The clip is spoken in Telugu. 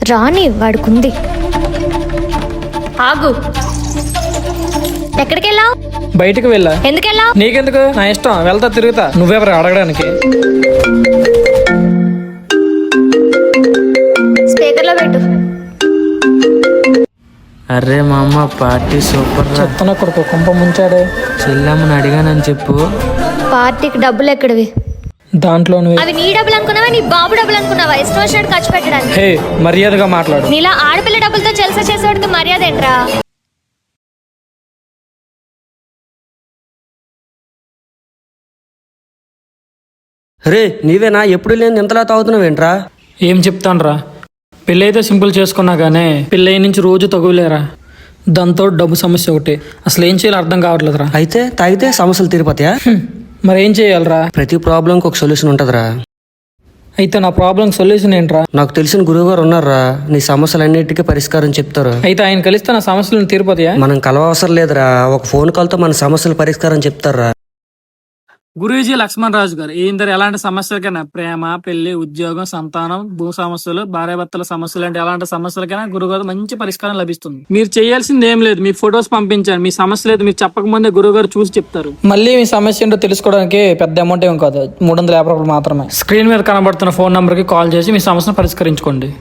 రాని వాడుకుంది. ఆగు, ఎక్కడికి వెళ్ళావు? బయటికి వెళ్ళా. ఎందుకు వెళ్ళావు? నీకెందుకు? నా ఇష్టం, వెళ్తా తిరుగుతా. నువ్వెవరు అడగడానికి? స్పీకర్ లో పెట్టు. అరే మా అమ్మ పార్టీ సూపర్ రా. చెప్తున్నా కొడుకు కుంప ముంచాడే. చెల్లమ్మని అడిగానని చెప్పు. పార్టీకి డబ్బులు ఎక్కడివి? దాంట్లో అవి నీ డబ్బులు అనుకున్నావా, నీ బాబు డబ్బులు అనుకున్నావా? ఇష్టం వచ్చినట్టు ఖర్చు పెట్టడానికి. హే, మర్యాదగా మాట్లాడు. నీలా ఆడపిల్ల డబ్బులతో జల్సా చేసేవాడికి మర్యాద ఏంట్రా? రే నీవేనా? ఎప్పుడు లేని ఇంతలా తాగుతున్నావేంట్రా? ఏం చెప్తానురా, పెళ్ళి అయితే సింపుల్ చేసుకున్నా గానీ పెళ్ళి నుంచి రోజు తగులేరా. దాంతో డబ్బు సమస్య ఒకటి. అసలు ఏం చేయాలో అర్థం కావట్లేదురా. అయితే తాగితే సమస్యలు తీరిపోతాయా? మరి ఏం చేయాలరా? ప్రతి ప్రాబ్లంకి ఒక సొల్యూషన్ ఉంటుందిరా. అయితే నా ప్రాబ్లం సొల్యూషన్ ఏంట్రా? నాకు తెలిసిన గురువు గారు ఉన్నారా, నీ సమస్యలన్నిటికీ పరిష్కారం చెప్తారు. అయితే ఆయన కలిస్తే నా సమస్యలను తీరిపోతాయా? మనం కలవవసరం లేదురా, ఒక ఫోన్ కాల్ తో మన సమస్యల పరిష్కారం చెప్తారా. గురూజీ లక్ష్మణ్ రాజు గారు ఇందరు ఎలాంటి సమస్యలకైనా, ప్రేమ, పెళ్లి, ఉద్యోగం, సంతానం, భూ సమస్యలు, భార్యాభర్తల సమస్యలు అంటే ఎలాంటి సమస్యలకైనా గురుగారు మంచి పరిష్కారం లభిస్తుంది. మీరు చేయాల్సింది ఏం లేదు, మీ ఫొటోస్ పంపించాను. మీ సమస్య లేదు మీరు చెప్పకముందే గురుగారు చూసి చెప్తారు. మళ్ళీ మీ సమస్య ఏంటో తెలుసుకోవడానికి పెద్ద అమౌంట్ ఏం కాదు, 350 రూపాయలు మాత్రమే. స్క్రీన్ మీద కనబడుతున్న ఫోన్ నంబర్ కి కాల్ చేసి మీ సమస్యను పరిష్కరించుకోండి.